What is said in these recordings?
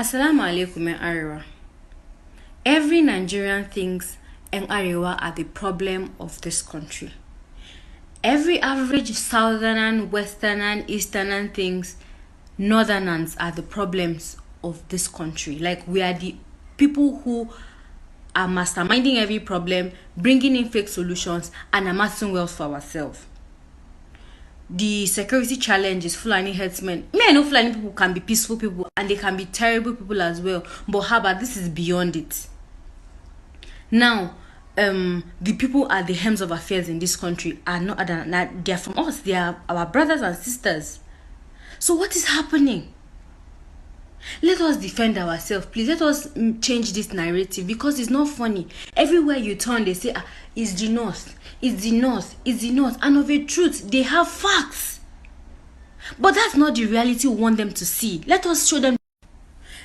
Assalamu alaikum and Ariwa. Every Nigerian thinks and Ariwa are the problem of this country. Every average Southern, Western, Eastern thinks Northerners are the problems of this country. Like we are the people who are masterminding every problem, bringing in fake solutions, and amassing wealth for ourselves. The security challenge is Fulani herdsmen. I know Fulani people can be peaceful people and they can be terrible people as well. But how about this is beyond it? Now, the people at the helms of affairs in this country are not other than that. They are from us. They are our brothers and sisters. So what is happening? Let us defend ourselves, please. Let us change this narrative because it's not funny. Everywhere you turn, they say, it's the North, it's the North, it's the North. And of a truth, they have facts. But that's not the reality we want them to see. Let us show them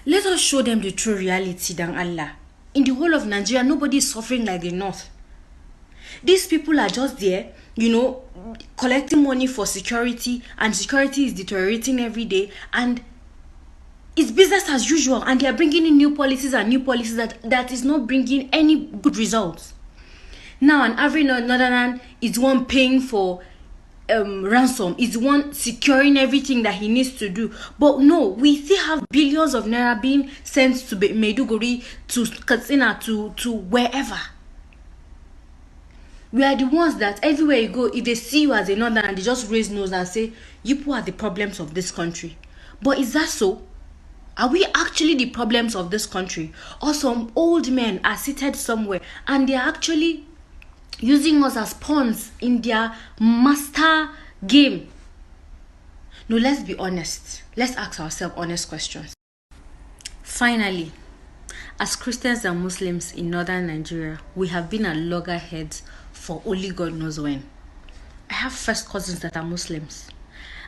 the true reality than Allah. In the whole of Nigeria, nobody is suffering like the North. These people are just there, collecting money for security, and security is deteriorating every day, and it's business as usual, and they are bringing in new policies that is not bringing any good results. Now, an average Northerner is one paying for ransom, is one securing everything that he needs to do. But no, we still have billions of naira being sent to Maiduguri, to Katsina, to wherever. We are the ones that everywhere you go, if they see you as a Northerner, they just raise nose and say, you people are the problems of this country. But is that so? Are we actually the problems of this country? Or some old men are seated somewhere and they are actually using us as pawns in their master game? No, let's be honest. Let's ask ourselves honest questions. Finally, as Christians and Muslims in northern Nigeria, we have been at loggerheads for only God knows when. I have first cousins that are Muslims.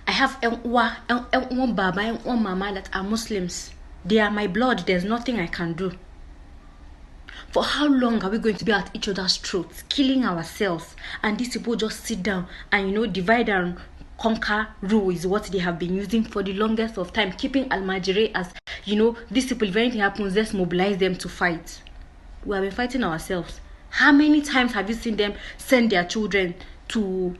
I have one baba and one mama that are Muslims. They are my blood. There's nothing I can do. For how long are we going to be at each other's throats, killing ourselves? And these people just sit down and divide and conquer rule is what they have been using for the longest of time, keeping Al-Majire as, these people, if anything happens, let's mobilize them to fight. We have been fighting ourselves. How many times have you seen them send their children to,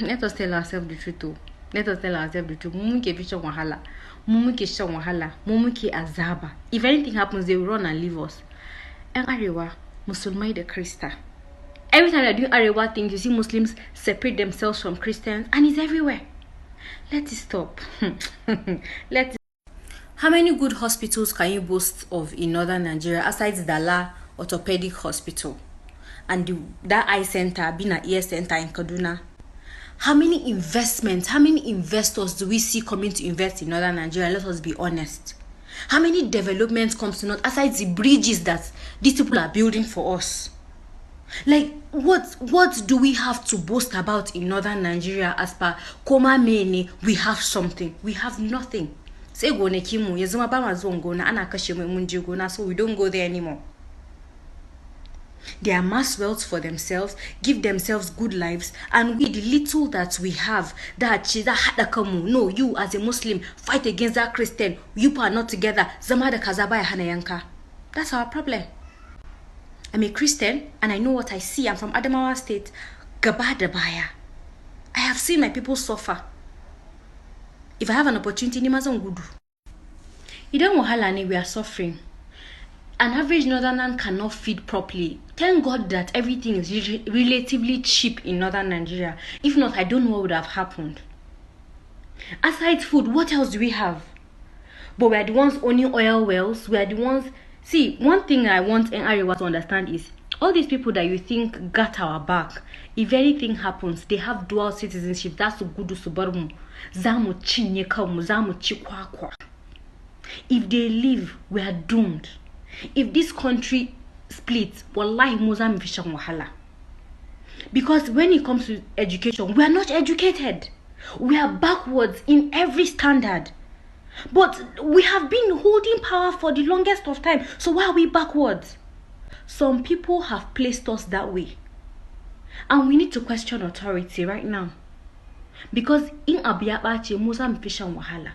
let us tell ourselves the truth too. Let us tell ourselves the truth. Azaba. If anything happens, they will run and leave us. And Arewa, Musulmai the Christa. Every time they're doing Arewa things, you see Muslims separate themselves from Christians, and it's everywhere. Let it stop. How many good hospitals can you boast of in northern Nigeria aside Dala Orthopedic Hospital and that eye center being an ear center in Kaduna? How many investors do we see coming to invest in northern Nigeria? Let us be honest. How many developments comes to North aside the bridges that these people are building for us? Like, what do we have to boast about in northern Nigeria as per Koma Mene? We have something. We have nothing. Say go nekimu, yezuma ba mazongo na anakashime munjigo na, so we don't go there anymore. They amass wealth for themselves, give themselves good lives, and we, the little that we have, no, you as a Muslim, fight against that Christian, you are not together, Zamada Kazabaya Hanayanka. That's our problem. I'm a Christian, and I know what I see. I'm from Adamawa State, Gabadabaya. I have seen my people suffer. If I have an opportunity, Nimazon Gudu. You don't wahala, we are suffering. An average northerner cannot feed properly. Thank God that everything is relatively cheap in northern Nigeria. If not, I don't know what would have happened. Aside food, what else do we have? But we are the ones owning oil wells. We are the ones. See, one thing I want Arewa to understand is all these people that you think got our back, if anything happens, they have dual citizenship. That's good subarmu. Zamu chinyekamu, zamu chikwakwa. If they leave, we are doomed. If this country splits, wallahi muzam fishan wahala. Because when it comes to education, we are not educated. We are backwards in every standard. But we have been holding power for the longest of time. So why are we backwards? Some people have placed us that way. And we need to question authority right now. Because in Abiyabache, muzam fishan wahala.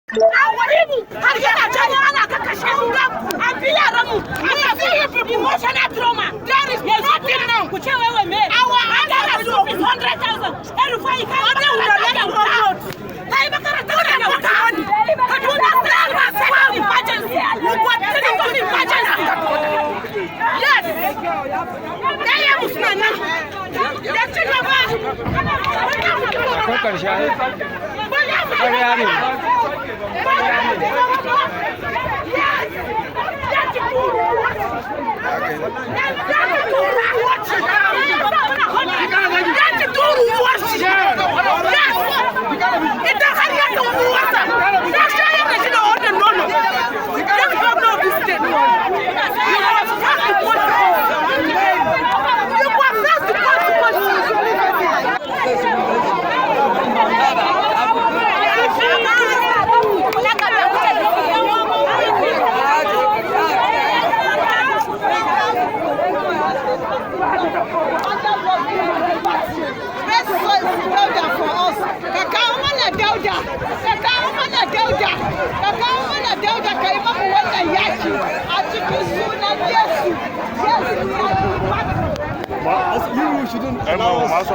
har yana jani ana kakashe mu a biyaran mu ana sai emotional trauma there is nothing now ku ce wai me awa under is 100,000 every kai wanda una na road kai makaranta da wata wani ka tuna plan ba sai emergency you got to emergency yes dai musmana da ci gaba ko karshe You shouldn't allow us.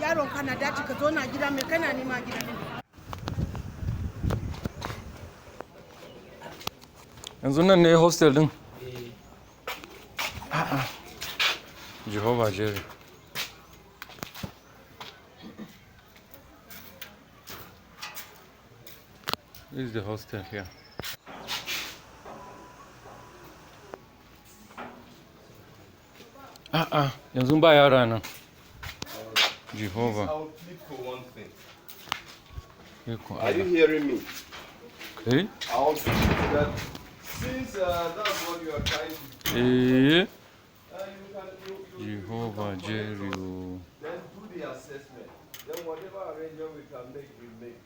Yaron kana dace ka zo na gida mai kana nema gida. Yanzu nan ne hostel din. Jehovah Jerry. This is the hostel here. Yanzu ba yara nan. Jehovah. I'll plead for one thing. Are you hearing me? Okay. I'll plead that since that's what you are trying to do, Jehovah Jerry. then do the assessment. Then whatever arrangement we can make, we make.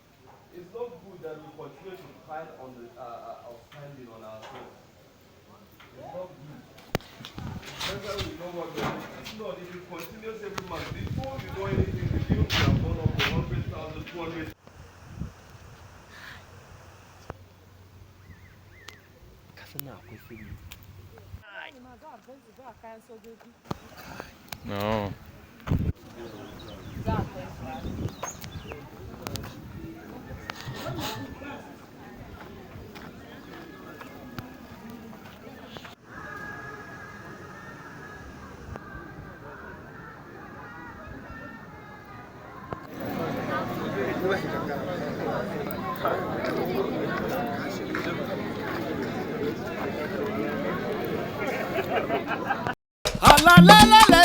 It's not good that we continue to pile on the outstanding on ourselves. It's not good. That's why we know what we're doing. It's not, if it continues every month, before we do anything with you, we have gone up to 100,000, 200,000. No. La la la la.